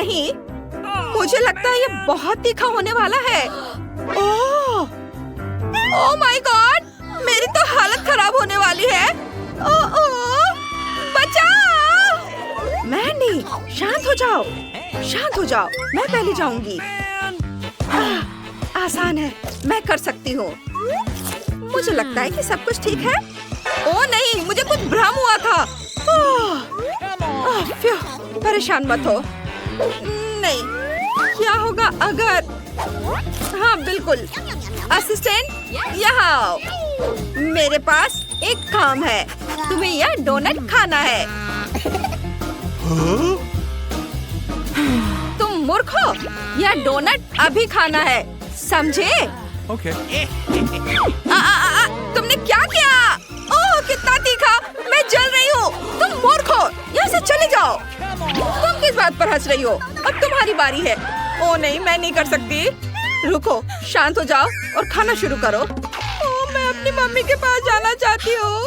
नहीं, मुझे लगता है ये बहुत तीखा होने वाला है। ओह माय गॉड, मेरी तो हालत खराब होने वाली है। बचाओ! मैंडी, शांत हो जाओ, शांत हो जाओ। मैं पहले जाऊंगी। आसान है, मैं कर सकती हूँ। मुझे लगता है कि सब कुछ ठीक है। ओह नहीं, मुझे कुछ भ्रम हुआ था। परेशान मत हो। नहीं, क्या होगा अगर... हाँ बिल्कुल, असिस्टेंट यहाँ आओ। मेरे पास एक काम है, तुम्हें यह डोनट खाना है। तुम मूर्ख हो, यह डोनट अभी खाना है, समझे? Okay. तुमने क्या किया? ओह कितना तीखा, मैं जल रही हूँ। तुम मूर्ख हो, यहाँ से चले जाओ। तुम किस बात पर हंस रही हो? अब तुम्हारी बारी है। ओह नहीं, मैं नहीं कर सकती। रुको, शांत हो जाओ और खाना शुरू करो। ओह मैं अपनी मम्मी के पास जाना चाहती हूँ।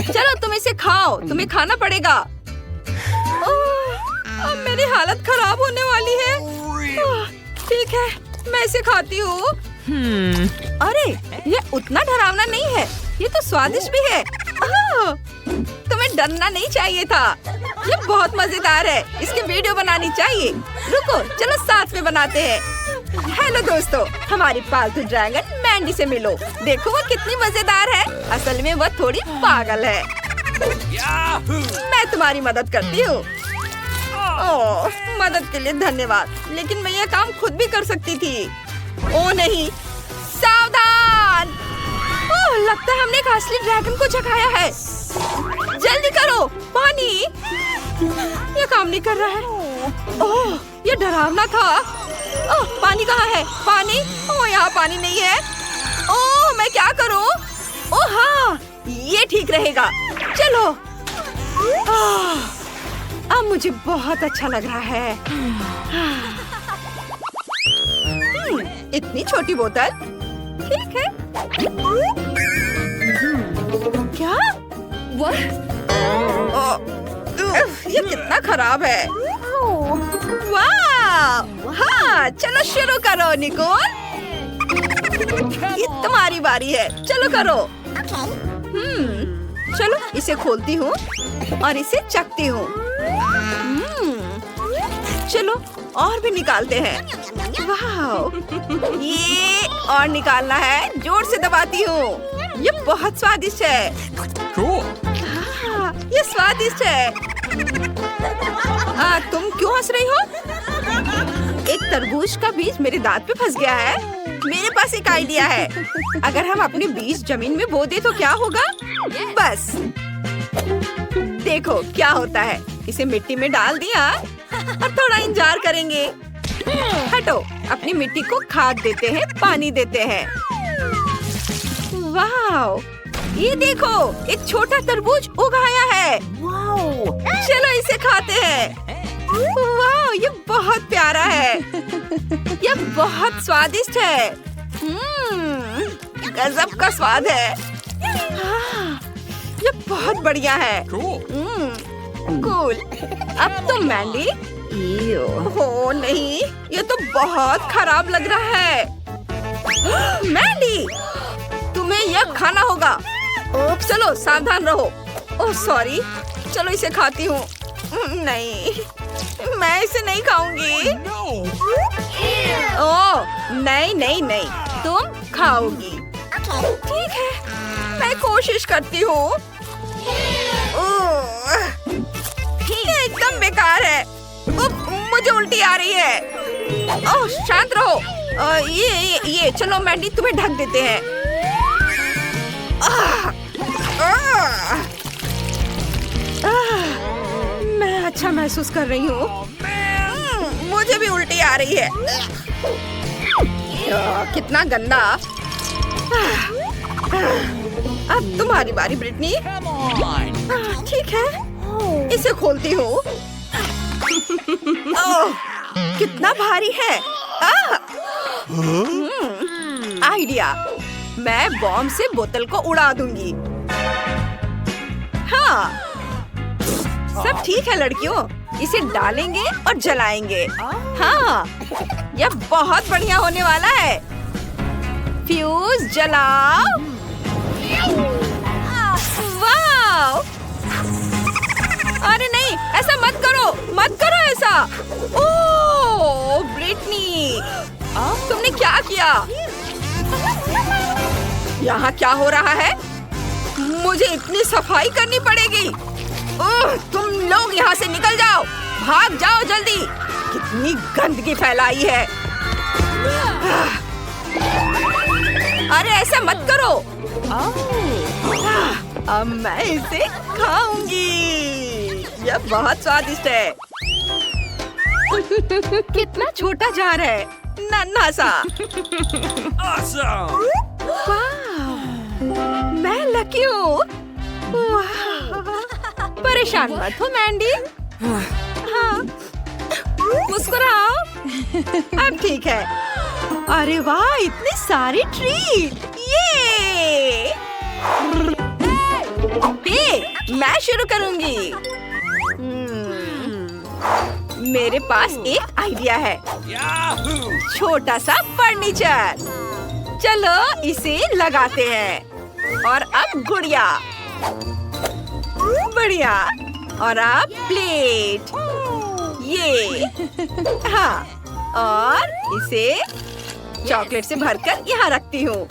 चलो तुम इसे खाओ, तुम्हें खाना पड़ेगा। अब मेरी हालत खराब होने वाली है। ठीक है, मैं इसे खाती हूँ। अरे ये उतना डरावना नहीं है, ये तो स्वादिष्ट भी है। तुम्हें डरना नहीं चाहिए था। ये बहुत मजेदार है, इसकी वीडियो बनानी चाहिए। रुको, चलो साथ में बनाते हैं। हेलो दोस्तों, हमारी पालतू ड्रैगन मैंडी से मिलो। देखो वो कितनी मजेदार है। असल में वह थोड़ी पागल है। मैं तुम्हारी मदद करती हूँ। ओह, मदद के लिए धन्यवाद, लेकिन मैं यह काम खुद भी कर सकती थी। ओह नहीं, सावधान! ओह, लगता है हमने एक असली ड्रैगन को जगाया है। जल्दी करो, पानी! यह काम नहीं कर रहा है। ओह, यह डरावना था। ओह, पानी कहाँ है? पानी? ओह, यहाँ पानी नहीं है। ओह, मैं क्या करूँ? ओह हाँ, ये ठीक रहेगा। चलो। अब मुझे बहुत अच्छा लग रहा है। इतनी छोटी बोतल, ठीक है। क्या? ये कितना खराब है। वाह! हाँ, चलो शुरू करो निकोल। ये तुम्हारी बारी है, चलो करो। चलो इसे खोलती हूँ और इसे चखती हूँ। चलो और भी निकालते हैं। वाह! ये और निकालना है, जोर से दबाती हूँ। ये बहुत स्वादिष्ट है। हाँ, ये स्वादिष्ट है। तुम क्यों हंस रही हो? एक तरबूज का बीज मेरे दांत पे फंस गया है। मेरे पास एक आइडिया है। अगर हम अपने बीज जमीन में बो दे तो क्या होगा? बस देखो क्या होता है। इसे मिट्टी में डाल दिया और थोड़ा इंतजार करेंगे। हटो, अपनी मिट्टी को खाद देते हैं, पानी देते हैं। वाह! ये देखो, एक छोटा तरबूज उग आया है। चलो इसे खाते हैं। वाह! ये बहुत प्यारा है। ये बहुत स्वादिष्ट है। गजब का स्वाद है। ये बहुत बढ़िया है। कूल। अब तो मैंडी। हो नहीं, ये तो बहुत खराब लग रहा है। मैंडी, तुम्हें यह खाना होगा। ओह, चलो सावधान रहो। ओह सॉरी, चलो इसे खाती हूँ। नहीं, मैं इसे नहीं खाऊंगी। ओह नहीं नहीं नहीं, तुम खाओगी। ठीक है, मैं कोशिश करती हूँ। ये एकदम बेकार है। मुझे उल्टी आ रही है। ओह शांत रहो। ये चलो मैंडी, तुम्हें ढक देते हैं। मैं अच्छा महसूस कर रही हूँ। मुझे भी उल्टी आ रही है। कितना गंदा। अब तुम्हारी बारी ब्रिटनी। ठीक है, इसे खोलती हूँ। ओह, कितना भारी है। आइडिया, मैं बॉम्ब से बोतल को उड़ा दूंगी। हाँ, सब ठीक है लड़कियों, इसे डालेंगे और जलाएंगे। हाँ, यह बहुत बढ़िया होने वाला है। फ्यूज जलाओ। वाह! अरे नहीं, ऐसा मत करो ऐसा। ओह ब्रिटनी, तुमने क्या किया? यहाँ क्या हो रहा है? मुझे इतनी सफाई करनी पड़ेगी। ओह, तुम लोग यहाँ से निकल जाओ, भाग जाओ जल्दी। कितनी गंदगी फैलाई है। अरे ऐसा मत करो। अब मैं इसे खाऊंगी। यह बहुत स्वादिष्ट है। कितना छोटा जार है, नन्हा सा। Awesome! मैं लकी हूँ। परेशान मत हो मैंडी। हाँ, मुस्कुराओ। अब ठीक है। अरे वाह, इतनी सारी ट्रीट। ये मैं शुरू करूंगी। मेरे पास एक आइडिया है। Yahoo! छोटा सा फर्नीचर। चलो इसे लगाते हैं। और अब गुड़िया। बढ़िया। और अब प्लेट। ये। हाँ, और इसे चॉकलेट से भरकर यहाँ रखती हूँ।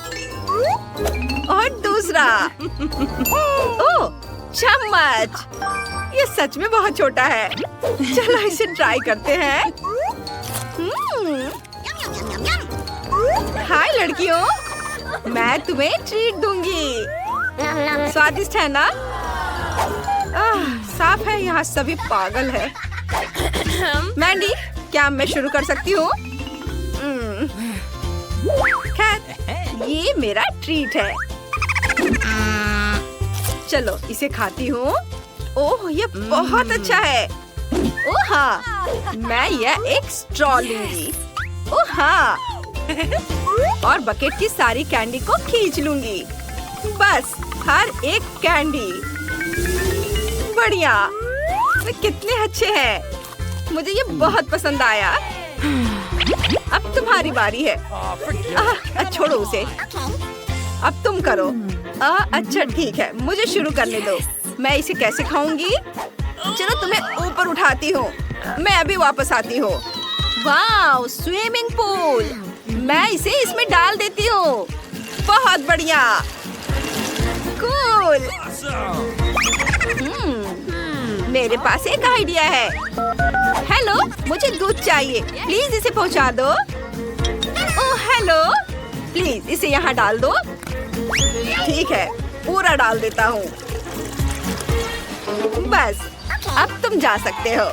और दूसरा। ओह, चम्मच। ये सच में बहुत छोटा है। चलो इसे ट्राई करते हैं। हाय लड़कियों, मैं तुम्हें ट्रीट दूंगी। स्वादिष्ट है ना? साफ है, यहाँ सभी पागल है। मैंडी, क्या मैं शुरू कर सकती हूँ? खैर, ये मेरा ट्रीट है। चलो इसे खाती हूँ। ओह, ये बहुत अच्छा है। ओह हाँ, मैं यह एक स्ट्रॉ लूंगी। ओह हाँ, और बकेट की सारी कैंडी को खींच लूंगी। बस हर एक कैंडी। बढ़िया, वे कितने अच्छे हैं। मुझे ये बहुत पसंद आया। अब तुम्हारी बारी है। छोड़ो उसे। अब तुम करो। अच्छा ठीक है, मुझे शुरू करने दो। मैं इसे कैसे खाऊंगी? चलो तुम्हें ऊपर उठाती हूँ। मैं अभी वापस आती हूँ। वाह, स्विमिंग पूल। मैं इसे इसमें डाल देती हूँ। बहुत बढ़िया। कूल। मेरे पास एक आइडिया है। हेलो, मुझे दूध चाहिए। प्लीज इसे पहुँचा दो। ओह हेलो, प्लीज इसे यहाँ डाल दो। ठीक है, पूरा डाल देता हूँ। बस, अब तुम जा सकते हो।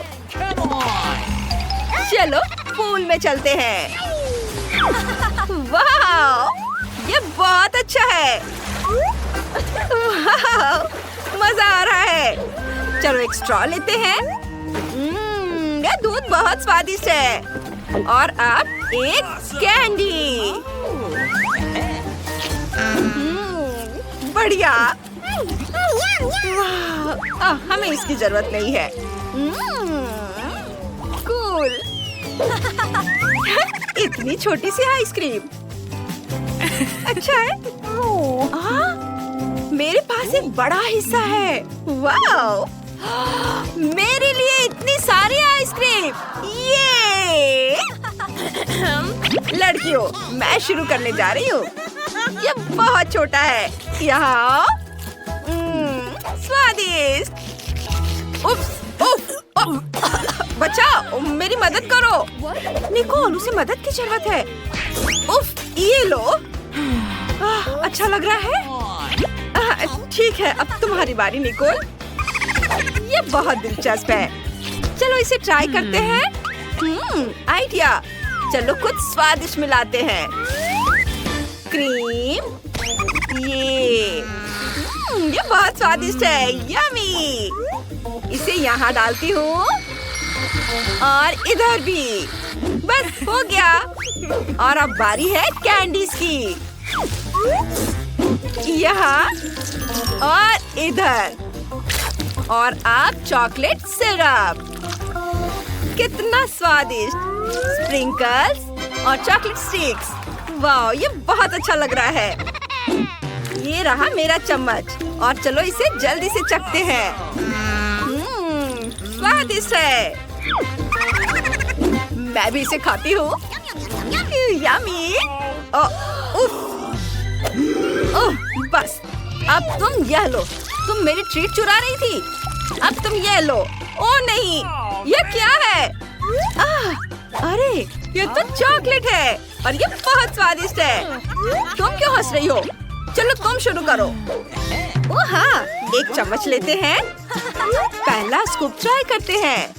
चलो पूल में चलते हैं। वाह, ये बहुत अच्छा है। वाह, मजा आ रहा है। चलो एक स्ट्रॉ लेते हैं। ये दूध बहुत स्वादिष्ट है। और अब एक कैंडी। बढ़िया। वाह, हमें इसकी जरूरत नहीं है। कूल। इतनी छोटी सी आइसक्रीम। अच्छा है। मेरे पास एक बड़ा हिस्सा है। वाह, मेरे लिए इतनी सारी आइसक्रीम। ये लड़कियों, मैं शुरू करने जा रही हूँ। ये बहुत छोटा है। यहाँ स्वादिष्ट। उफ्स, उफ, बच्चा मेरी मदद करो। निकोल, उसे मदद की जरूरत है। उफ, ये लो। अच्छा लग रहा है। ठीक है, अब तुम्हारी बारी निकोल। ये बहुत दिलचस्प है। चलो इसे ट्राई करते हैं। आइडिया। चलो कुछ स्वादिष्ट मिलाते हैं। क्रीम। ये बहुत स्वादिष्ट है। यमी। इसे यहाँ डालती हूँ और इधर भी। बस हो गया। और अब बारी है कैंडीज की। यहाँ और इधर। और अब चॉकलेट सिरप। कितना स्वादिष्ट। स्प्रिंकल्स और चॉकलेट स्टिक्स। वाह, ये बहुत अच्छा लग रहा है। ये रहा मेरा चम्मच और चलो इसे जल्दी से चखते हैं। स्वादिष्ट है। मैं भी इसे खाती हूँ। यम्मी। बस, अब तुम यह लो। तुम मेरी ट्रीट चुरा रही थी। अब तुम ये लो। ओ नहीं, ये क्या है? अरे, ये तो चॉकलेट है और ये बहुत स्वादिष्ट है। तुम क्यों हंस रही हो? चलो तुम शुरू करो। ओ हाँ, एक चम्मच लेते हैं। पहला स्कूप ट्राई करते हैं।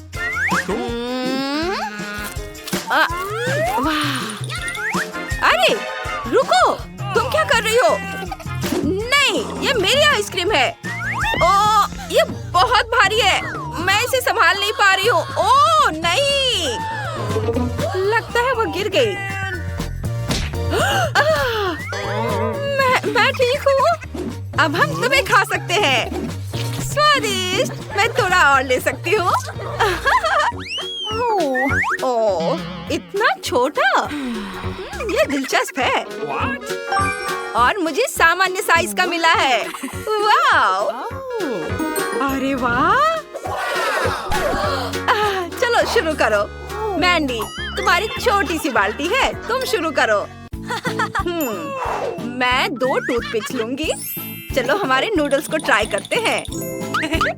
वाह! अरे, रुको! तुम क्या कर रही हो? नहीं, ये मेरी आइसक्रीम है। ओ, ये बहुत भारी है। मैं इसे संभाल नहीं पा रही हूँ। ओ नहीं! लगता है वो गिर गई। मैं ठीक हूँ। अब हम तुम्हें खा सकते हैं। स्वादिष्ट। मैं थोड़ा और ले सकती हूँ। ओह, इतना छोटा। ये दिलचस्प है। और मुझे सामान्य साइज का मिला है। वाह! अरे वाह! चलो शुरू करो। मैंडी, तुम्हारी छोटी सी बाल्टी है। तुम शुरू करो। मैं 2 टूथपिक्स लूंगी। चलो हमारे नूडल्स को ट्राई करते हैं।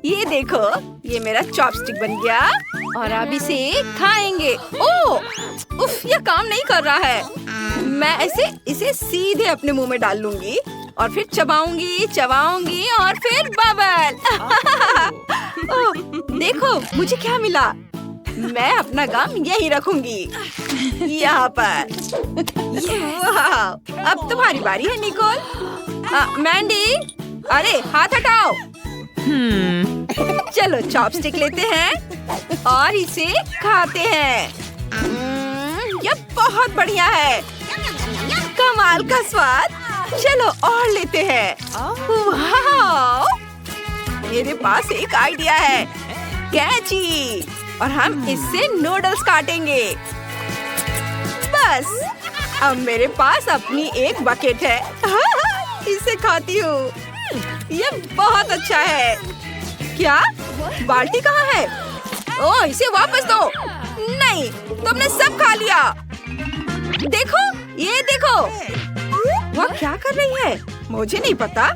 ये देखो, ये मेरा चॉपस्टिक बन गया और अब इसे खाएंगे। ओह, उफ, ये काम नहीं कर रहा है। मैं इसे सीधे अपने मुंह में डाल लूंगी और फिर चबाऊंगी और फिर बबल। ओह, देखो मुझे क्या मिला। मैं अपना गम यहीं रखूंगी, यहाँ पर। वाह! अब तुम्हारी बारी है निकोल। मैंडी, अरे हाथ हटाओ। चलो चॉपस्टिक लेते हैं और इसे खाते हैं। ये बहुत बढ़िया है। कमाल का स्वाद। चलो और लेते हैं। वाह! मेरे पास एक आइडिया है। कैची, और हम इससे नूडल्स काटेंगे। बस, अब मेरे पास अपनी एक बकेट है। इसे खाती हूँ। ये बहुत अच्छा है। क्या? बाल्टी कहाँ है? ओह, इसे वापस दो। नहीं, तुमने सब खा लिया। देखो, ये देखो। वह क्या कर रही है? मुझे नहीं पता।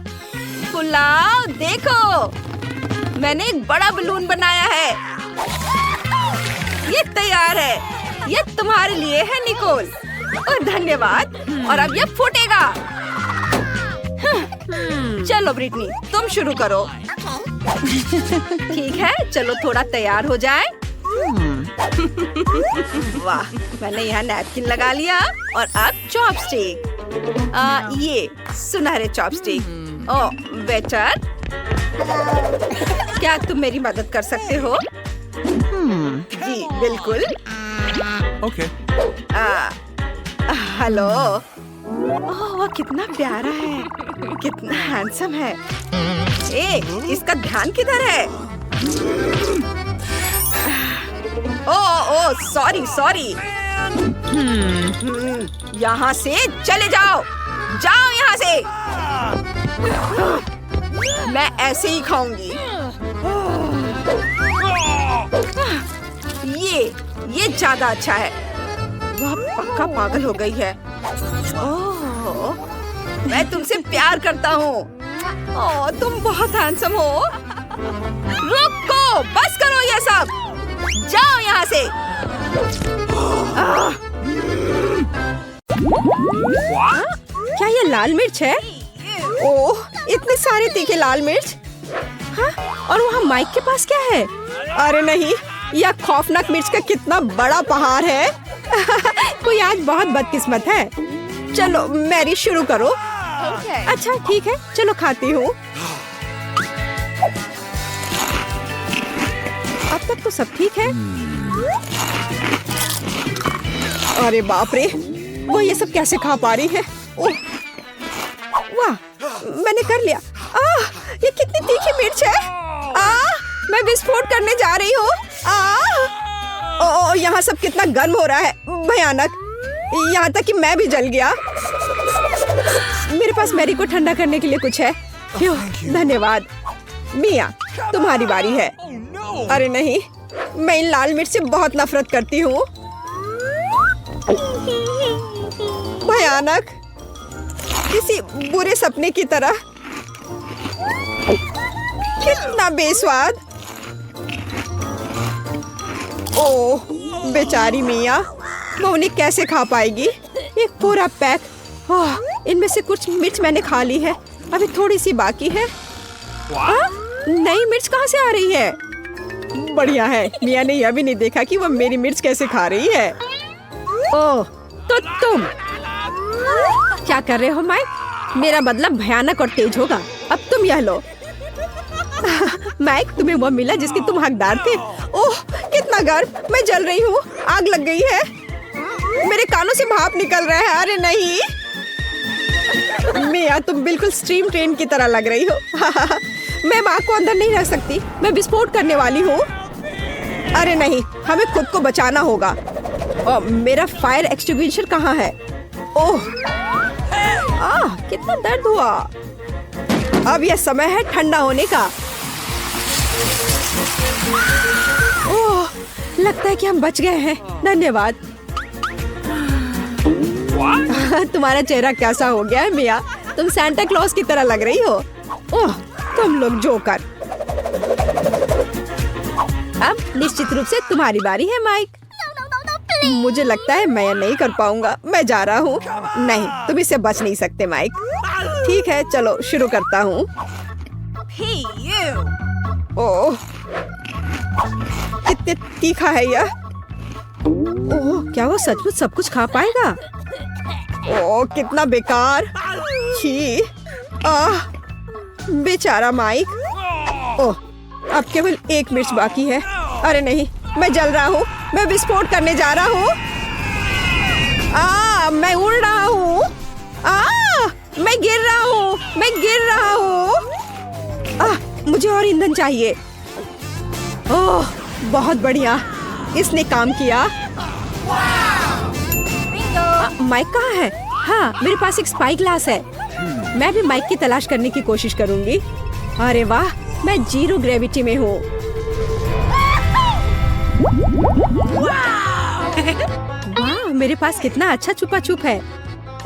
पुलाव, देखो, मैंने एक बड़ा बलून बनाया है। ये तैयार है। ये तुम्हारे लिए है निकोल। और धन्यवाद। और अब ये फूटेगा। चलो ब्रिटनी, तुम शुरू करो। ठीक है, चलो थोड़ा तैयार हो जाए। वाह, मैंने यहाँ नैपकिन लगा लिया और अब चॉपस्टिक। ये सुनहरे चॉपस्टिक। ओह, वेटर, क्या तुम मेरी मदद कर सकते हो? जी बिल्कुल। ओके। हेलो। ओह, वह कितना प्यारा है। कितना हैंडसम है। इसका ध्यान किधर है? ओह, सॉरी। यहाँ से चले जाओ। जाओ यहाँ से। मैं ऐसे ही खाऊंगी। ये ज्यादा अच्छा है। वह पक्का पागल हो गई है। ओह, मैं तुमसे प्यार करता हूँ। ओह, तुम बहुत हैंडसम हो। रुको, बस करो ये सब। जाओ यहाँ से। क्या ये लाल मिर्च है? ओह, इतने सारे तीखे लाल मिर्च। हाँ, और वहाँ माइक के पास क्या है? अरे नहीं, यह खौफनाक मिर्च का कितना बड़ा पहाड़ है। कोई आज बहुत बदकिस्मत है। चलो मैरी, शुरू करो। अच्छा ठीक है, चलो खाती हूँ। अब तक तो सब ठीक है। अरे बाप रे, वो ये सब कैसे खा पा रही है? ओह, वाह, मैंने कर लिया। ये कितनी तीखी मिर्च है। मैं विस्फोट करने जा रही हूँ। यहाँ सब कितना गर्म हो रहा है, भयानक। यहाँ तक कि मैं भी जल गया। मेरे पास मैरी को ठंडा करने के लिए कुछ है? क्यों? धन्यवाद। मिया, तुम्हारी बारी है। अरे नहीं, मैं इन लाल मिर्च से बहुत नफरत करती हूँ। भयानक, किसी बुरे सपने की तरह। कितना बेस्वाद। ओह, बेचारी मिया, वो उन्हें कैसे खा पाएगी? एक पूरा पैक। इनमें से कुछ मिर्च मैंने खा ली है, अभी थोड़ी सी बाकी है। नई मिर्च कहाँ से आ रही है? बढ़िया है, मिया ने यह भी नहीं देखा कि वो मेरी मिर्च कैसे खा रही है। ओह, तो तुम क्या कर रहे हो माइक? मेरा बदला भयानक और तेज होगा। अब तुम यह लो। माइक, तुम्हें वो मिला जिसके तुम हकदार थे। ओह, कितना गर्म, मैं जल रही हूँ। आग लग गई है, मेरे कानों से भाप निकल रहा है। अरे नहीं मिया, तुम बिल्कुल स्ट्रीम ट्रेन की तरह लग रही हो। मैं आग को अंदर नहीं रख सकती, मैं विस्फोट करने वाली हूँ। अरे नहीं, हमें खुद को बचाना होगा। मेरा फायर एक्सटिंग्विशर कहाँ है? ओह, कितना दर्द हुआ। अब यह समय है ठंडा होने का। ओह, लगता है कि हम बच गए हैं। धन्यवाद। तुम्हारा चेहरा कैसा हो गया है मिया? तुम सांता क्लॉज की तरह लग रही हो। ओह, तुम लोग जोकर। अब निश्चित रूप से तुम्हारी बारी है माइक। मुझे लगता है मैं यह नहीं कर पाऊंगा। मैं जा रहा हूँ। नहीं, तुम इससे बच नहीं सकते माइक। ठीक है, चलो शुरू करता हूँ। ओह, कितने तीखा है यह। ओह, क्या वो सचमुच सब कुछ खा पाएगा? ओह, कितना बेकार। छी, बेचारा माइक। ओह, अब केवल एक मिर्च बाकी है। अरे नहीं, मैं जल रहा हूँ। मैं विस्फोट करने जा रहा हूँ। मैं उड़ रहा हूँ। मैं गिर रहा हूँ। मैं गिर रहा हूँ। मुझे और ईंधन चाहिए। ओह, बहुत बढ़िया, इसने काम किया। माइक कहाँ है? हाँ, मेरे पास एक स्पाई ग्लास है। मैं भी माइक की तलाश करने की कोशिश करूंगी। अरे वाह, मैं जीरो ग्रेविटी में हूँ। वाह, मेरे पास कितना अच्छा छुपा छुप है।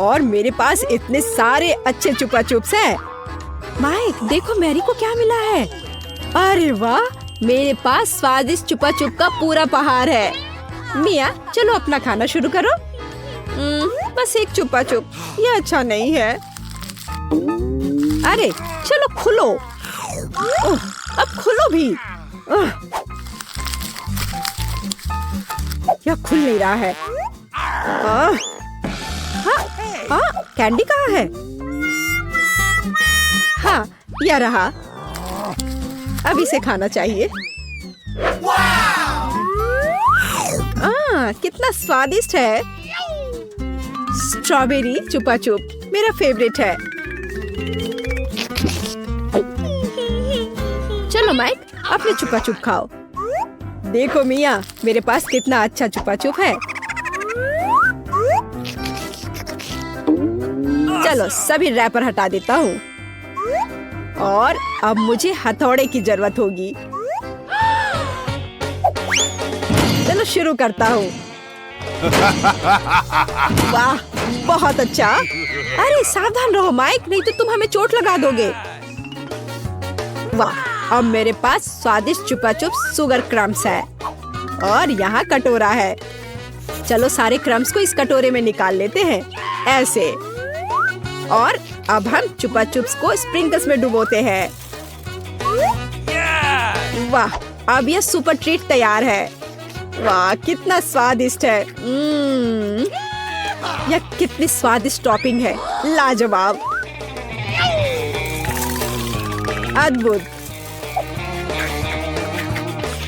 और मेरे पास इतने सारे अच्छे छुपा छुप्स हैं। माइक, देखो मैरी को क्या मिला है। अरे वाह, मेरे पास स्वादिष्ट छुपा छुप का पूरा पहाड़ है। मिया, चलो अपना खाना शुरू करो। बस एक छुपा छुप, ये अच्छा नहीं है। अरे चलो खुलो। अब खुलो भी। यह खुल नहीं रहा है। कैंडी कहाँ है? हाँ, यह रहा। अब इसे खाना चाहिए। कितना स्वादिष्ट है। स्ट्रॉबेरी चुपा चुप मेरा फेवरेट है। चलो माइक, अपने चुपा चुप खाओ। देखो मिया, मेरे पास कितना अच्छा चुपा चुप है। चलो सभी रैपर हटा देता हूँ। और अब मुझे हथौड़े की जरूरत होगी। चलो शुरू करता हूँ। वाह, बहुत अच्छा। अरे सावधान रहो माइक, नहीं तो तुम हमें चोट लगा दोगे। वाह, अब मेरे पास स्वादिष्ट चुपा चुप शुगर क्रम्स है। और यहाँ कटोरा है। चलो सारे क्रम्स को इस कटोरे में निकाल लेते हैं, ऐसे। और अब हम चुपा चुप्स को स्प्रिंकल्स में डुबोते हैं। वाह, अब यह सुपर ट्रीट तैयार है। वाह, कितना स्वादिष्ट है। यह कितनी स्वादिष्ट टॉपिंग है, लाजवाब, अद्भुत।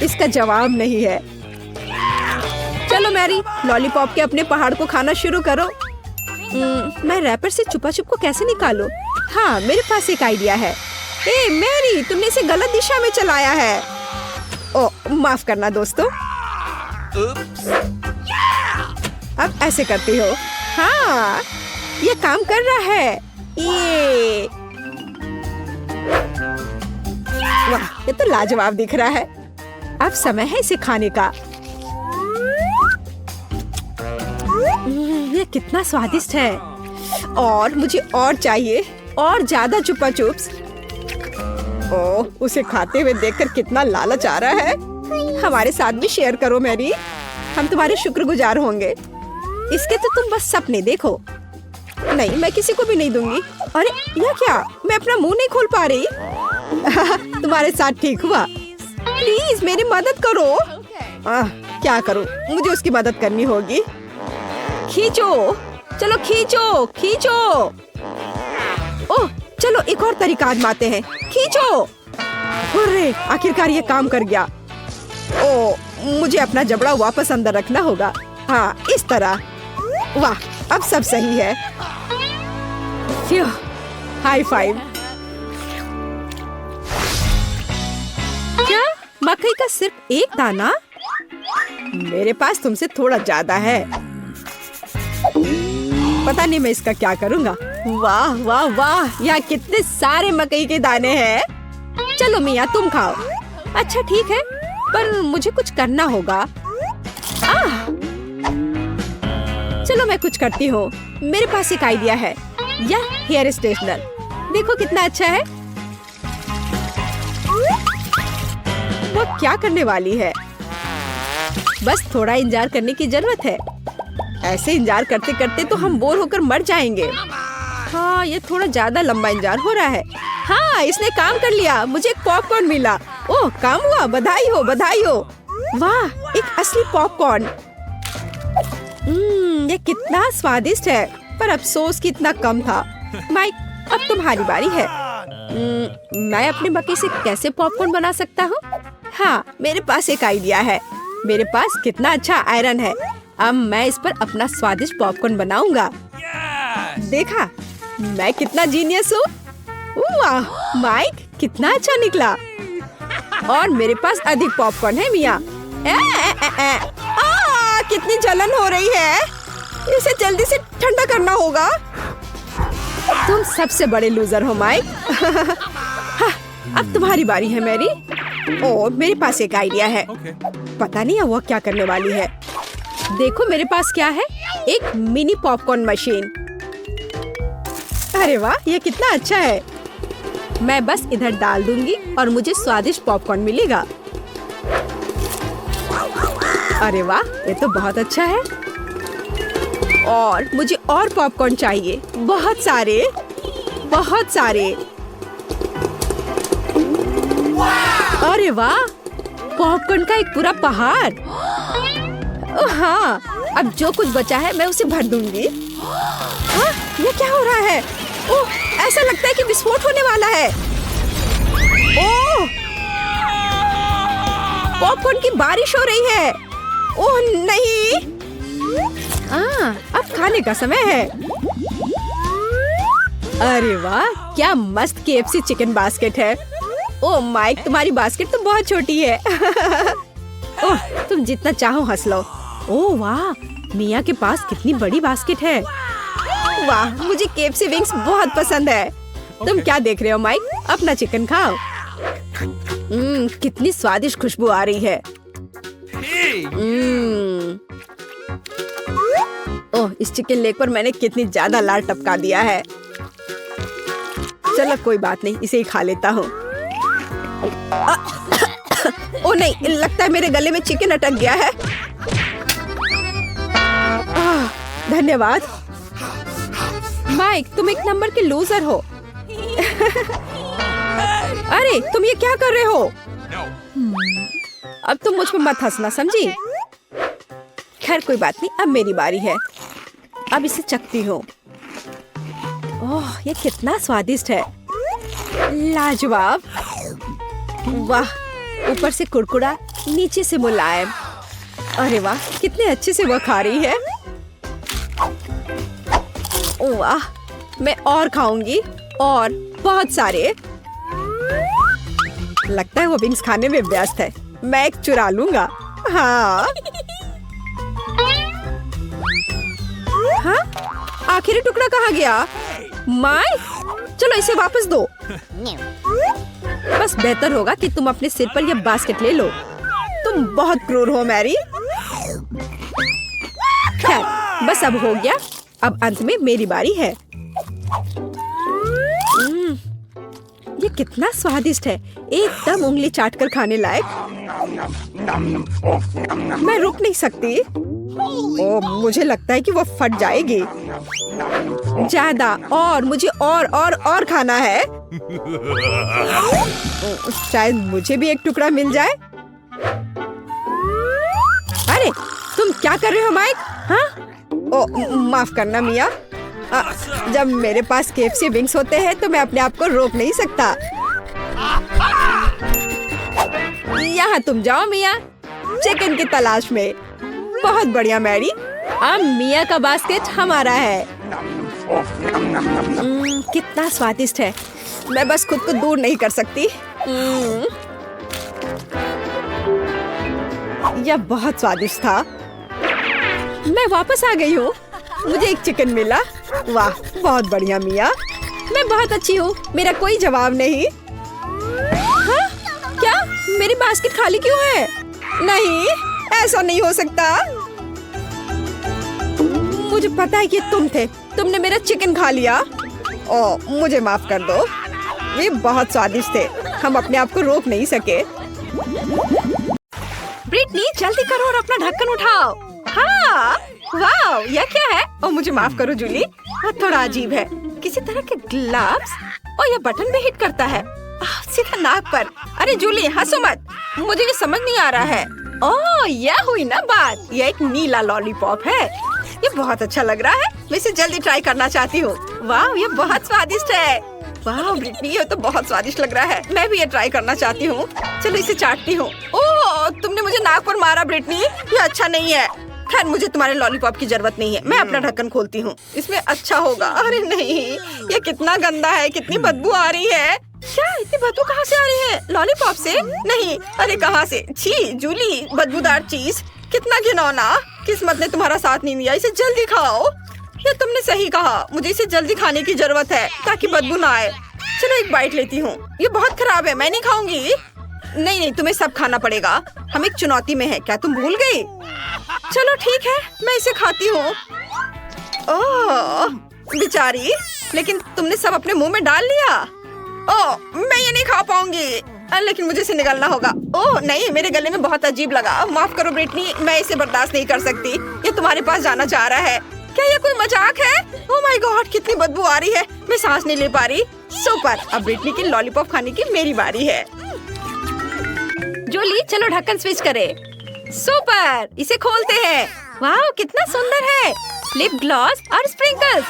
इसका जवाब नहीं है। चलो मैरी, लॉलीपॉप के अपने पहाड़ को खाना शुरू करो। मैं रैपर से चुपा चुप को कैसे निकालूं? हाँ, मेरे पास एक आइडिया है। ए मैरी, तुमने इसे गलत दिशा में चलाया है। ओ माफ करना दोस्तों। अब ऐसे करती हो। हाँ ये काम कर रहा है। ये वाह ये तो लाजवाब दिख रहा है। अब समय है इसे खाने का। ये कितना स्वादिष्ट है और मुझे और चाहिए और ज्यादा चुपा चुप्स। ओह उसे खाते हुए देखकर कितना लालच आ रहा है। हमारे साथ भी शेयर करो मैरी, हम तुम्हारे शुक्रगुजार होंगे। इसके तो तुम बस सपने देखो। नहीं मैं किसी को भी नहीं दूंगी। अरे यह क्या, मैं अपना मुंह नहीं खोल पा रही। तुम्हारे साथ ठीक हुआ। प्लीज मेरी मदद करो। क्या करूं, मुझे उसकी मदद करनी होगी। खींचो चलो खींचो खींचो। ओह चलो एक और तरीका आजमाते हैं। खींचो। अरे आखिरकार ये काम कर गया। ओह मुझे अपना जबड़ा वापस अंदर रखना होगा। हाँ इस तरह। वाह अब सब सही है। High five. क्या मकई का सिर्फ एक दाना? मेरे पास तुमसे थोड़ा ज्यादा है। पता नहीं मैं इसका क्या करूँगा। वाह वाह वाह यहाँ कितने सारे मकई के दाने हैं। चलो मियाँ तुम खाओ। अच्छा ठीक है पर मुझे कुछ करना होगा। चलो मैं कुछ करती हूँ। मेरे पास एक आइडिया है। यह हेयर स्ट्रेटनर देखो कितना अच्छा है। वो क्या करने वाली है? बस थोड़ा इंतजार करने की जरूरत है। ऐसे इंतजार करते करते तो हम बोर होकर मर जाएंगे। हाँ ये थोड़ा ज्यादा लंबा इंतजार हो रहा है। हाँ इसने काम कर लिया, मुझे एक पॉपकॉर्न मिला। ओह काम हुआ, बधाई हो बधाई हो। वाह एक असली पॉपकॉर्न। ये कितना स्वादिष्ट है, पर अफसोस कितना कम था। माइक अब तुम्हारी बारी है। मैं अपने मकई से कैसे पॉपकॉर्न बना सकता हूँ? हाँ मेरे पास एक आइडिया है। मेरे पास कितना अच्छा आयरन है। अब मैं इस पर अपना स्वादिष्ट पॉपकॉर्न बनाऊंगा। देखा मैं कितना जीनियस हूँ। वाह माइक कितना अच्छा निकला। और मेरे पास अधिक पॉपकॉर्न है मियाँ। कितनी जलन हो रही है। इसे जल्दी से ठंडा करना होगा। तुम सबसे बड़े लूजर हो माइक। हाँ, अब तुम्हारी बारी है मैरी। ओह मेरे पास एक आइडिया है। पता नहीं है वो क्या करने वाली है। देखो मेरे पास क्या है, एक मिनी पॉपकॉर्न मशीन। अरे वाह ये कितना अच्छा है। मैं बस इधर डाल दूंगी और मुझे स्वादिष्ट पॉपकॉर्न मिलेगा। अरे वाह ये तो बहुत अच्छा है। और मुझे और पॉपकॉर्न चाहिए, बहुत सारे बहुत सारे। अरे वाह पॉपकॉर्न का एक पूरा पहाड़। हाँ अब जो कुछ बचा है मैं उसे भर दूंगी। हाँ ये क्या हो रहा है? ओह ऐसा लगता है कि विस्फोट होने वाला है। ओह पॉपकॉर्न की बारिश हो रही है। ओह नहीं। अब खाने का समय है। अरे वाह क्या मस्त KFC चिकन बास्केट है। ओह माइक तुम्हारी बास्केट तो बहुत छोटी है। ओह तुम जितना चाहो हंस लो। ओह वाह मिया के पास कितनी बड़ी बास्केट है। वाह मुझे KFC विंग्स बहुत पसंद है। तुम क्या देख रहे हो माइक, अपना चिकन खाओ। कितनी स्वादिष्ट खुशबू आ रही है। ओह इस चिकन लेग पर मैंने कितनी ज्यादा लाल टपका दिया है। चलो कोई बात नहीं, इसे ही खा लेता हूँ। ओह नहीं लगता है मेरे गले में चिकन अटक गया है। धन्यवाद माइक, तुम एक नंबर के लूजर हो। अरे तुम ये क्या कर रहे हो? अब तुम मुझ पर मत हंसना समझी। खैर कोई बात नहीं, अब मेरी बारी है। अब इसे चखती हूँ। ओह ये कितना स्वादिष्ट है, लाजवाब। वाह ऊपर से कुरकुरा, नीचे से मुलायम। अरे वाह कितने अच्छे से वो खा रही है। वाह मैं और खाऊंगी, और बहुत सारे। लगता है वो विंग्स खाने में व्यस्त है। मैं एक चुरा लूंगा। हाँ हाँ, आखिरी टुकड़ा कहाँ गया? माय, चलो इसे वापस दो। बस बेहतर होगा कि तुम अपने सिर पर यह बास्केट ले लो। तुम बहुत क्रूर हो मैरी। खैर, बस अब हो गया। अब अंत में मेरी बारी है। ये कितना स्वादिष्ट है, एकदम उंगली चाटकर खाने लायक। मैं रुक नहीं सकती। ओह, मुझे लगता है कि वो फट जाएगी। ज्यादा और मुझे और खाना है। शायद मुझे भी एक टुकड़ा मिल जाए। अरे तुम क्या कर रहे हो माइक? हाँ? ओ माफ करना मिया। जब मेरे पास KFC विंग्स होते हैं तो मैं अपने आप को रोक नहीं सकता। यहाँ तुम जाओ मिया, चिकन की तलाश में। बहुत बढ़िया मैरी, अब मिया का बास्केट हमारा है। कितना स्वादिष्ट है, मैं बस खुद को दूर नहीं कर सकती। यह बहुत स्वादिष्ट था। मैं वापस आ गई हूँ, मुझे एक चिकन मिला। वाह, बहुत बढ़िया मिया, मैं बहुत अच्छी हूँ, मेरा कोई जवाब नहीं। हाँ? क्या मेरी बास्केट खाली क्यों है? नहीं, ऐसा नहीं हो सकता। मुझे पता है कि तुम थे, तुमने मेरा चिकन खा लिया। ओह, मुझे माफ कर दो, ये बहुत स्वादिष्ट थे, हम अपने आप को रोक नहीं सके। ब्रिटनी जल्दी करो और अपना ढक्कन उठाओ। हाँ, वाह, यह क्या है? ओह, मुझे माफ करो जूली, थोड़ा अजीब है। किसी तरह के ग्लव्स और यह बटन भी हिट करता है। सीधा नाक पर। अरे जूली हंसो मत, मुझे ये समझ नहीं आ रहा है। ओह, यह हुई ना बात, यह एक नीला लॉलीपॉप है। ये बहुत अच्छा लग रहा है, मैं इसे जल्दी ट्राई करना चाहती हूँ। वाह, ये बहुत स्वादिष्ट है। वाह ब्रिटनी, ये तो बहुत स्वादिष्ट लग रहा है, मैं भी ये ट्राई करना चाहती हूँ। चलो इसे चाटती हूँ। ओह, तुमने मुझे नाक पर मारा ब्रिटनी, ये अच्छा नहीं है। खैर, मुझे तुम्हारे लॉलीपॉप की जरूरत नहीं है, मैं अपना ढक्कन खोलती हूँ, इसमें अच्छा होगा। अरे नहीं, ये कितना गंदा है, कितनी बदबू आ रही है। क्या इतनी बदबू कहाँ से आ रही है? लॉलीपॉप से? नहीं, अरे कहाँ से? छी जूली, बदबूदार चीज, कितना घिनौना। किस्मत ने तुम्हारा साथ नहीं दिया, इसे जल्दी खाओ। ये तुमने सही कहा, मुझे इसे जल्दी खाने की जरूरत है ताकि बदबू ना आए। चलो एक बाइट लेती हूँ, ये बहुत खराब है, मैं नहीं खाऊंगी। नहीं, तुम्हें सब खाना पड़ेगा, हम एक चुनौती में हैं, क्या तुम भूल गई? चलो ठीक है, मैं इसे खाती हूँ। ओह बेचारी, लेकिन तुमने सब अपने मुंह में डाल लिया। ओह, मैं ये नहीं खा पाऊंगी, लेकिन मुझे इसे निगलना होगा। ओह नहीं, मेरे गले में बहुत अजीब लगा, माफ करो ब्रिटनी, मैं इसे बर्दाश्त नहीं कर सकती। ये तुम्हारे पास जाना चाह रहा है, क्या ये कोई मजाक है? ओह माय गॉड, कितनी बदबू आ रही है, मैं सांस नहीं ले पा रही। सुपर, अब ब्रिटनी की लॉलीपॉप खाने की मेरी बारी है। जूली चलो ढक्कन स्विच करे। सुपर, इसे खोलते हैं। वाह कितना सुंदर है, लिप ग्लॉस और स्प्रिंकल्स,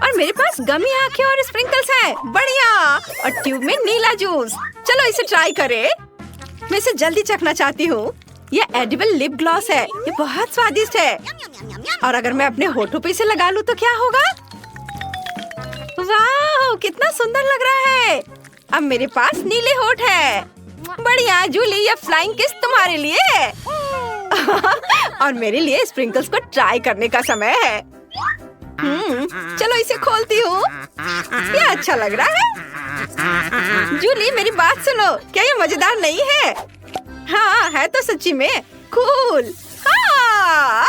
और मेरे पास गमी आंखें और स्प्रिंकल्स हैं। बढ़िया, और ट्यूब में नीला जूस। चलो इसे ट्राई करें, मैं इसे जल्दी चखना चाहती हूँ। ये एडिबल लिप ग्लॉस है, ये बहुत स्वादिष्ट है, और अगर मैं अपने होठों पे इसे लगा लूँ तो क्या होगा? वाह कितना सुंदर लग रहा है, अब मेरे पास नीले होठ है। बढ़िया जूली, ये फ्लाइंग किस तुम्हारे लिए है। और मेरे लिए स्प्रिंकल्स को ट्राई करने का समय है। चलो इसे खोलती हूँ, ये अच्छा लग रहा है। जूली मेरी बात सुनो, क्या ये मजेदार नहीं है? हाँ है तो सच्ची में कूल। हाँ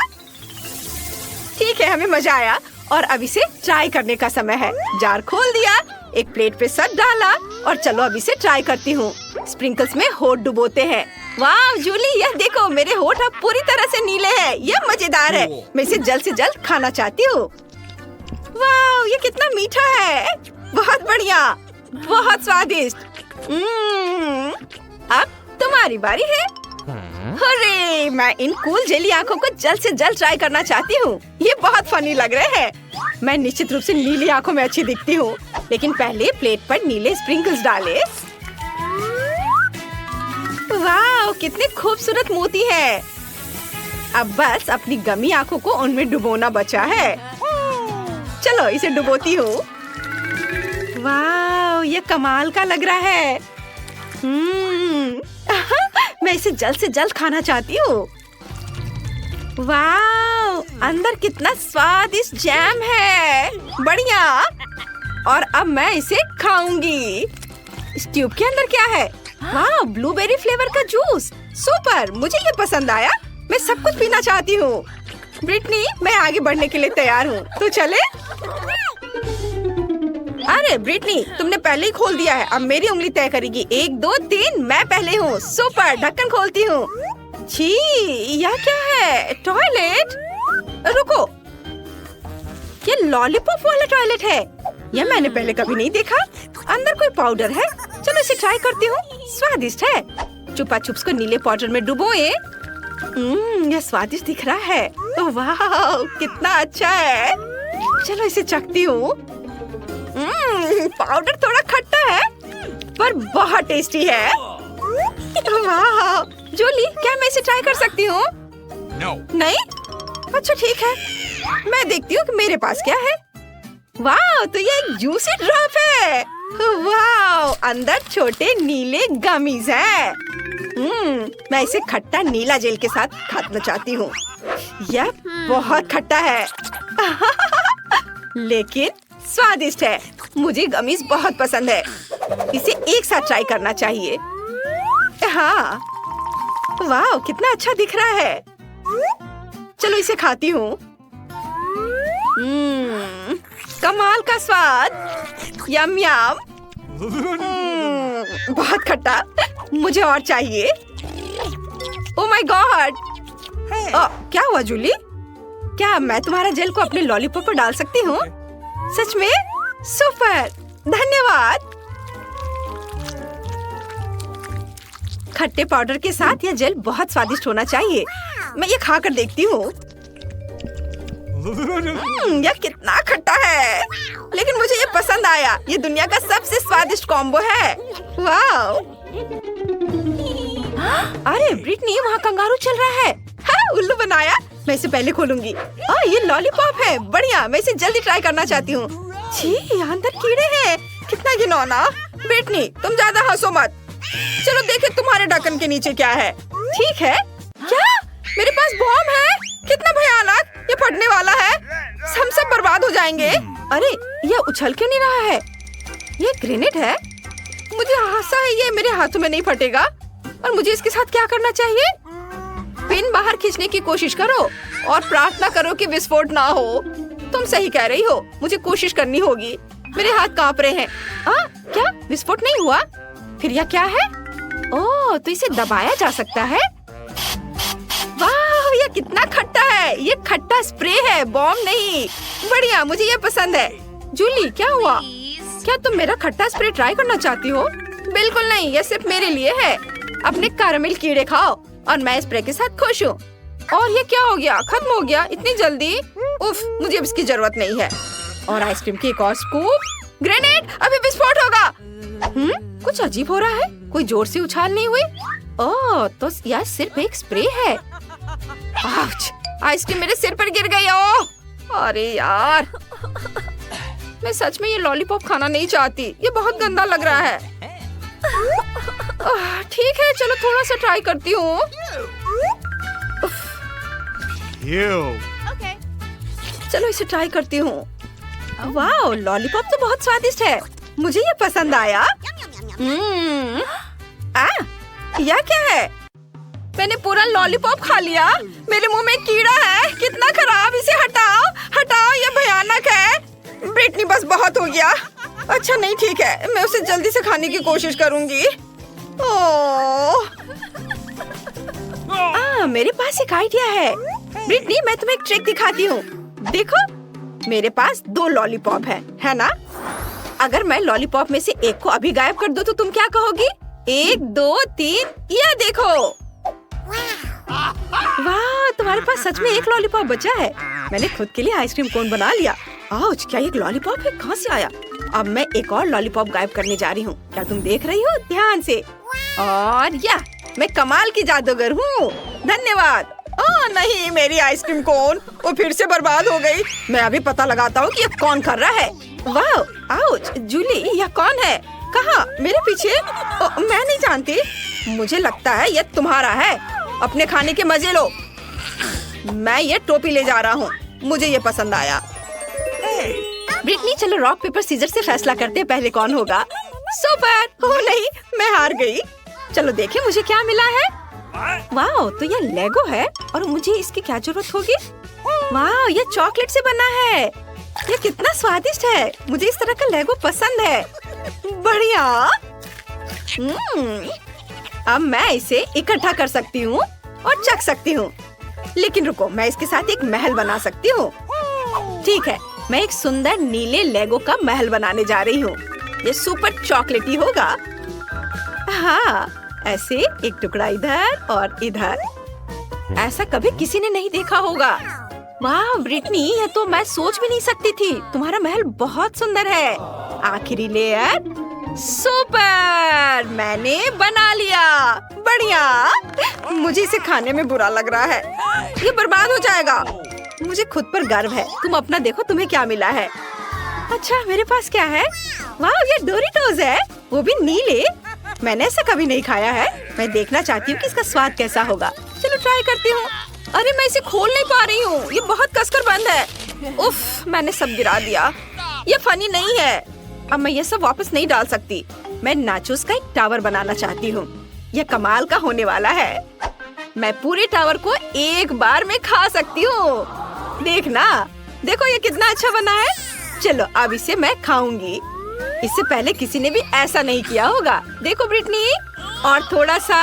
ठीक है, हमें मजा आया, और अब इसे ट्राई करने का समय है। जार खोल दिया, एक प्लेट पे सब डाला, और चलो अब इसे ट्राई करती हूँ। स्प्रिंकल्स में होठ डुबोते हैं। वाह जूली, यह देखो मेरे होठ अब पूरी तरह से नीले हैं, यह मजेदार है, मैं इसे जल्द से जल्द खाना चाहती हूँ। वाह ये कितना मीठा है, बहुत बढ़िया, बहुत स्वादिष्ट। अब तुम्हारी बारी है। अरे मैं इन कूल जेली आंखों को जल्द से जल्द ट्राई करना चाहती हूँ, ये बहुत फनी लग रहे हैं। मैं निश्चित रूप से नीली आंखों में अच्छी दिखती हूँ, लेकिन पहले प्लेट पर नीले स्प्रिंकल्स डाले। वाह कितने खूबसूरत मोती है। अब बस अपनी गमी आंखों को उनमें डुबोना बचा है। चलो इसे डुबोती हूँ। वाह ये कमाल का लग रहा है। मैं मैं इसे जल्द से जल्द खाना चाहती हूँ। वाव, अंदर कितना स्वादिष्ट जैम है, बढ़िया। और अब मैं इसे खाऊंगी। इस ट्यूब के अंदर क्या है? वाह, ब्लूबेरी फ्लेवर का जूस, सुपर, मुझे ये पसंद आया। मैं सब कुछ पीना चाहती हूँ। ब्रिटनी, मैं आगे बढ़ने के लिए तैयार हूँ, तो चले? अरे ब्रिटनी, तुमने पहले ही खोल दिया है, अब मेरी उंगली तय करेगी। 1 2 3, मैं पहले हूँ। सुपर, ढक्कन खोलती हूँ। छी, यह क्या है? टॉयलेट? रुको, ये लॉलीपॉप वाला टॉयलेट है। यह मैंने पहले कभी नहीं देखा। अंदर कोई पाउडर है, चलो इसे ट्राई करती हूँ। स्वादिष्ट है। चुपा चुप्स को नीले पाउडर में डुबोए। यह स्वादिष्ट दिख रहा है। वाह, कितना अच्छा है। चलो इसे चखती हूँ। पाउडर थोड़ा खट्टा है, पर बहुत टेस्टी है। वाह, जूली, क्या मैं इसे ट्राई कर सकती हूँ? नहीं? अच्छा ठीक है, मैं देखती हूँ कि मेरे पास क्या है। वाह, तो ये एक जूसी ड्रॉप है। वाह, अंदर छोटे नीले गमीज हैं। मैं इसे खट्टा नीला जेल के साथ खाना चाहती हूँ। यह बहुत खट्टा है लेकिन स्वादिष्ट है। मुझे गमीज बहुत पसंद है। इसे एक साथ ट्राई करना चाहिए। हाँ, वाह, कितना अच्छा दिख रहा है। चलो इसे खाती हूँ। कमाल का स्वाद, यम यम। बहुत खट्टा, मुझे और चाहिए। ओह माय गॉड, क्या हुआ जूली? क्या मैं तुम्हारा जेल को अपने लॉलीपॉप पर डाल सकती हूँ? सच में? सुपर, धन्यवाद। खट्टे पाउडर के साथ यह जेल बहुत स्वादिष्ट होना चाहिए। मैं ये खाकर देखती हूँ। यह कितना खट्टा है, लेकिन मुझे ये पसंद आया। ये दुनिया का सबसे स्वादिष्ट कॉम्बो है। वाह! अरे ब्रिटनी, वहाँ कंगारू चल रहा है। हाँ, उल्लू बनाया। मैं इसे पहले खोलूंगी। ये लॉलीपॉप है, बढ़िया। मैं इसे जल्दी ट्राई करना चाहती हूँ। छी, अंदर कीड़े हैं, कितना घिनौना। ब्रिटनी, तुम ज्यादा हंसो मत। चलो देखे तुम्हारे ढक्कन के नीचे क्या है। ठीक है। क्या मेरे पास बॉम्ब है? कितना भयानक, ये फटने वाला है। हम सब बर्बाद हो जाएंगे। अरे, ये उछल क्यों नहीं रहा है? ये ग्रेनेड है। मुझे आशा है ये मेरे हाथों में नहीं फटेगा। और मुझे इसके साथ क्या करना चाहिए? पिन बाहर खींचने की कोशिश करो और प्रार्थना करो कि विस्फोट ना हो। तुम सही कह रही हो, मुझे कोशिश करनी होगी। मेरे हाथ कांप रहे हैं। क्या विस्फोट नहीं हुआ? फिर यह क्या है? ओह, तो इसे दबाया जा सकता है। वाह, यह कितना खट्टा है। ये खट्टा स्प्रे है, बॉम्ब नहीं। बढ़िया, मुझे ये पसंद है। जूली, क्या हुआ? क्या तुम मेरा खट्टा स्प्रे ट्राई करना चाहती हो? बिल्कुल नहीं, यह सिर्फ मेरे लिए है। अपने कैरेमल कीड़े खाओ और मैं स्प्रे के साथ खुश हूँ। और ये क्या हो गया? खत्म हो गया इतनी जल्दी? उफ, मुझे इसकी जरूरत नहीं है। और आइसक्रीम की एक और स्कूप। ग्रेनेड, अभी विस्फोट होगा। कुछ अजीब हो रहा है। कोई जोर से उछाल नहीं हुई। ओह, तो यह सिर्फ एक स्प्रे है। आउच, आइसक्रीम मेरे सिर पर गिर गई। ओह, अरे यार, मैं सच में ये लॉलीपॉप खाना नहीं चाहती। ये बहुत गंदा लग रहा है। ठीक है, चलो थोड़ा सा ट्राई करती हूँ। चलो इसे ट्राई करती हूँ। वाह, लॉलीपॉप तो बहुत स्वादिष्ट है। मुझे ये पसंद आया। यह क्या है? मैंने पूरा लॉलीपॉप खा लिया। मेरे मुंह में कीड़ा है। कितना खराब, इसे हटाओ, हटाओ, ये भयानक है। ब्रिटनी, बस बहुत हो गया। अच्छा नहीं, ठीक है, मैं उसे जल्दी से खाने की कोशिश करूंगी। मेरे पास एक आइडिया है। ब्रिटनी, मैं तुम्हें एक ट्रिक दिखाती हूँ। देखो, मेरे पास 2 लॉलीपॉप है ना? अगर मैं लॉलीपॉप में से एक को अभी गायब कर दूँ तो तुम क्या कहोगी? 1 2 3, यह देखो। वाह, तुम्हारे पास सच में एक लॉलीपॉप बचा है। मैंने खुद के लिए आइसक्रीम कोन बना लिया। आउच, क्या एक लॉलीपॉप है? कहाँ से आया? अब मैं एक और लॉलीपॉप गायब करने जा रही हूँ। क्या तुम देख रही हो? ध्यान से। और या, मैं कमाल की जादूगर हूँ। धन्यवाद। नहीं, मेरी आइसक्रीम कोन वो फिर से बर्बाद हो गई। मैं अभी पता लगाता हूँ कि ये कौन कर रहा है। वाह, आउच, जूली, यह कौन है? कहाँ? मेरे पीछे? मैं नहीं जानती। मुझे लगता है ये तुम्हारा है। अपने खाने के मजे लो। मैं ये टोपी ले जा रहा हूँ। मुझे ये पसंद आया। ब्रिटनी, चलो रॉक पेपर सीजर से फैसला करते हैं पहले कौन होगा। सुपर। ओह नहीं, मैं हार गई। चलो देखें मुझे क्या मिला है। वाह, तो ये लेगो है और मुझे इसकी क्या जरूरत होगी। वाह, ये चॉकलेट से बना है। ये कितना स्वादिष्ट है। मुझे इस तरह का लेगो पसंद है। बढ़िया। अब मैं इसे इकट्ठा कर सकती हूँ और चख सकती हूँ। लेकिन रुको, मैं इसके साथ एक महल बना सकती हूँ। ठीक है, मैं एक सुंदर नीले लेगो का महल बनाने जा रही हूँ। ये सुपर चॉकलेटी होगा। हाँ, ऐसे एक टुकड़ा इधर और इधर। ऐसा कभी किसी ने नहीं देखा होगा। वाह ब्रिटनी, ये तो मैं सोच भी नहीं सकती थी। तुम्हारा महल बहुत सुंदर है। आखिरी लेयर। सुपर, मैंने बना लिया। बढ़िया। मुझे इसे खाने में बुरा लग रहा है। ये बर्बाद हो जाएगा। मुझे खुद पर गर्व है। तुम अपना देखो, तुम्हें क्या मिला है। अच्छा, मेरे पास क्या है। वाह, ये डोरिटोज है, वो भी नीले। मैंने ऐसा कभी नहीं खाया है। मैं देखना चाहती हूँ कि इसका स्वाद कैसा होगा। चलो ट्राई करती हूँ। अरे मैं इसे खोल नहीं पा रही हूँ। ये बहुत कसकर बंद है। उफ, मैंने सब गिरा दिया। ये फनी नहीं है। अब मैं ये सब वापस नहीं डाल सकती। मैं नाचोस का एक टावर बनाना चाहती हूँ। यह कमाल का होने वाला है। मैं पूरे टावर को एक बार में खा सकती हूँ। देखना, देखो ये कितना अच्छा बना है। चलो अब इसे मैं खाऊंगी। इससे पहले किसी ने भी ऐसा नहीं किया होगा। देखो ब्रिटनी, और थोड़ा सा।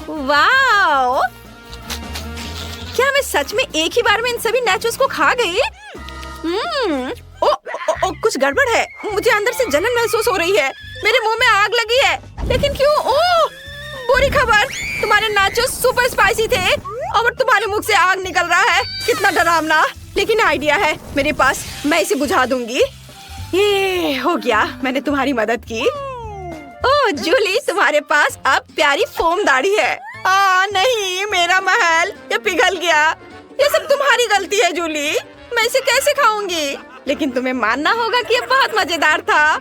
वाओ, क्या मैं सच में एक ही बार में इन सभी नाचोस को खा गई? ओ, कुछ गड़बड़ है। मुझे अंदर से जलन महसूस हो रही है। मेरे मुंह में आग लगी है। लेकिन क्यों? ओह, बुरी खबर। तुम्हारे नाचोस सुपर स्पाइसी थे और तुम्हारे मुख से आग निकल रहा है। कितना डरावना। लेकिन आइडिया है मेरे पास, मैं इसे बुझा दूंगी। ये हो गया, मैंने तुम्हारी मदद की। ओह जूली, तुम्हारे पास अब प्यारी फोम दाढ़ी है। नहीं, मेरा महल ये पिघल गया। ये सब तुम्हारी गलती है जूली। मैं इसे कैसे खाऊंगी? लेकिन तुम्हें मानना होगा कि ये बहुत मजेदार था।